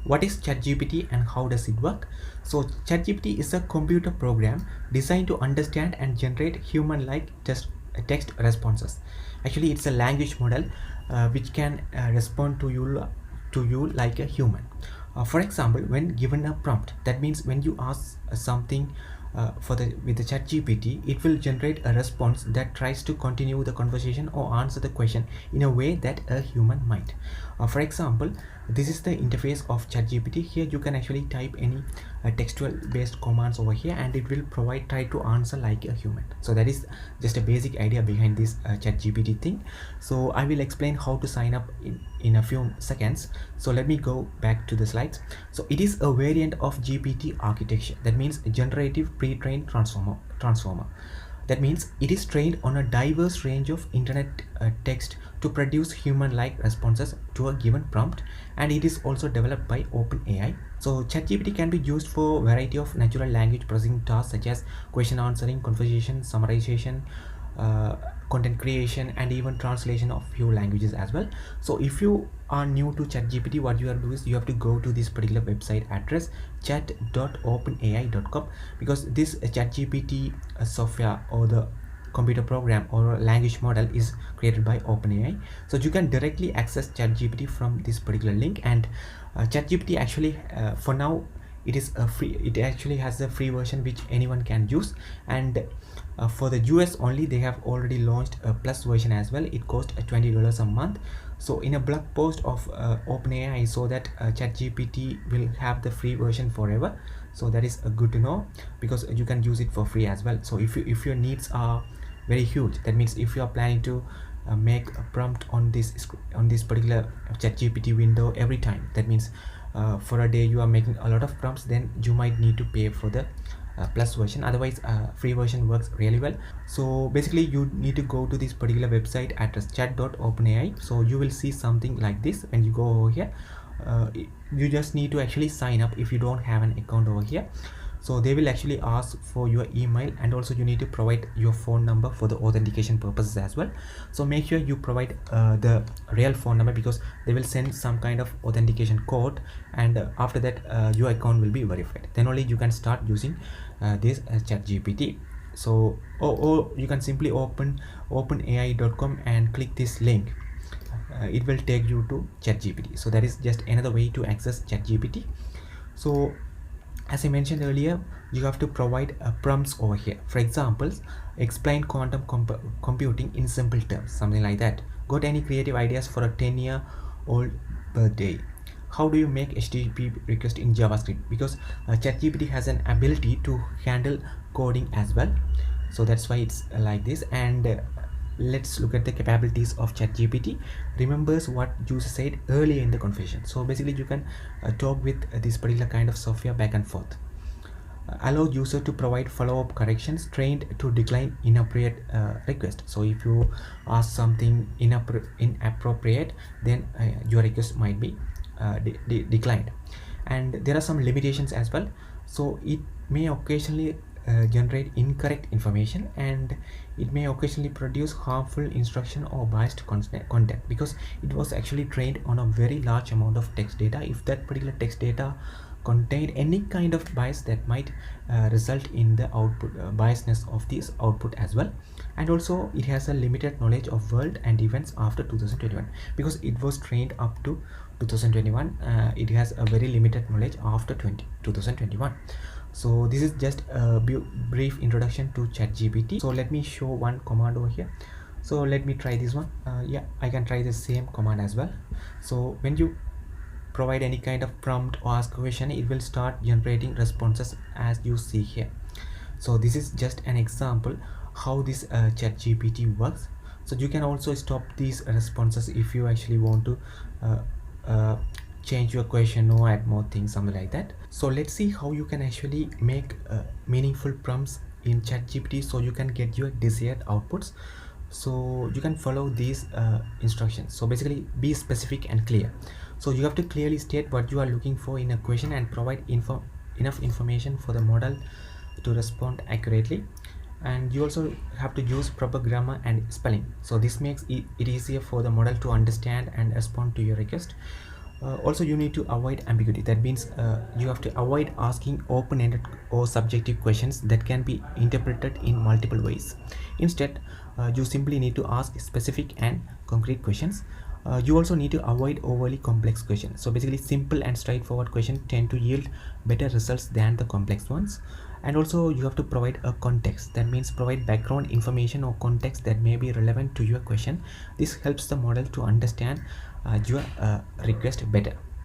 what is ChatGPT and how does it work? So ChatGPT is a computer program designed to understand and generate human-like text responses. Actually, it's a language model which can respond to you like a human. For example, when given a prompt, that means when you ask something with the ChatGPT, it will generate a response that tries to continue the conversation or answer the question in a way that a human might. For example, this is the interface of ChatGPT. Here you can actually type any textual based commands over here, and it will try to answer like a human. So that is just a basic idea behind this ChatGPT thing. So I will explain how to sign up in a few seconds. So let me go back to the slides. So it is a variant of GPT architecture. That means generative pre-trained transformer. That means it is trained on a diverse range of internet text to produce human-like responses to a given prompt, and it is also developed by OpenAI. So ChatGPT can be used for a variety of natural language processing tasks such as question answering, conversation, summarization, content creation, and even translation of few languages as well. So if you are new to ChatGPT, what you have to do is you have to go to this particular website address, chat.openai.com, because this ChatGPT software or the computer program or language model is created by OpenAI. So you can directly access ChatGPT from this particular link. And ChatGPT actually for now it is a free, it actually has a free version which anyone can use, and for the US only they have already launched a plus version as well. It costs $20 a month. So in a blog post of OpenAI, I saw that ChatGPT will have the free version forever. So that is good to know, because you can use it for free as well. So if your needs are very huge, that means if you are planning to make a prompt on this particular ChatGPT window every time, that means for a day you are making a lot of prompts, then you might need to pay for the plus version. Otherwise free version works really well. So basically you need to go to this particular website address, chat.openai. so you will see something like this. When you go over here, you just need to actually sign up if you don't have an account over here. So they will actually ask for your email, and also you need to provide your phone number for the authentication purposes as well. So make sure you provide the real phone number, because they will send some kind of authentication code, and after that your account will be verified. Then only you can start using this ChatGPT. So or you can simply open openai.com and click this link. It will take you to ChatGPT. So that is just another way to access ChatGPT. So as I mentioned earlier, you have to provide prompts over here. For example, explain quantum computing in simple terms, something like that. Got any creative ideas for a 10-year-old birthday? How do you make HTTP request in JavaScript? Because ChatGPT has an ability to handle coding as well. So that's why it's like this. And let's look at the capabilities of ChatGPT. Remembers what user said earlier in the conversation. So basically you can talk with this particular kind of software back and forth. Allow user to provide follow-up corrections, trained to decline inappropriate request. So if you ask something inappropriate, then your request might be declined. And there are some limitations as well. So it may occasionally generate incorrect information, and it may occasionally produce harmful instruction or biased content, because it was actually trained on a very large amount of text data. If that particular text data contained any kind of bias, that might result in the output biasness of this output as well. And also it has a limited knowledge of world and events after 2021, because it was trained up to 2021. It has a very limited knowledge after 2021. So this is just a brief introduction to ChatGPT. So let me show one command over here. So let me try this one. Yeah, I can try the same command as well. So when you provide any kind of prompt or ask a question, it will start generating responses as you see here. So this is just an example how this ChatGPT works. So you can also stop these responses if you actually want to change your question or add more things, something like that. So let's see how you can actually make meaningful prompts in ChatGPT so you can get your desired outputs. So you can follow these instructions. So basically be specific and clear. So you have to clearly state what you are looking for in a question and provide enough information for the model to respond accurately. And you also have to use proper grammar and spelling. So this makes it easier for the model to understand and respond to your request. Also, you need to avoid ambiguity. That means you have to avoid asking open-ended or subjective questions that can be interpreted in multiple ways. Instead, you simply need to ask specific and concrete questions. You also need to avoid overly complex questions. So basically, simple and straightforward questions tend to yield better results than the complex ones. And also, you have to provide a context. That means provide background information or context that may be relevant to your question. This helps the model to understand your request better.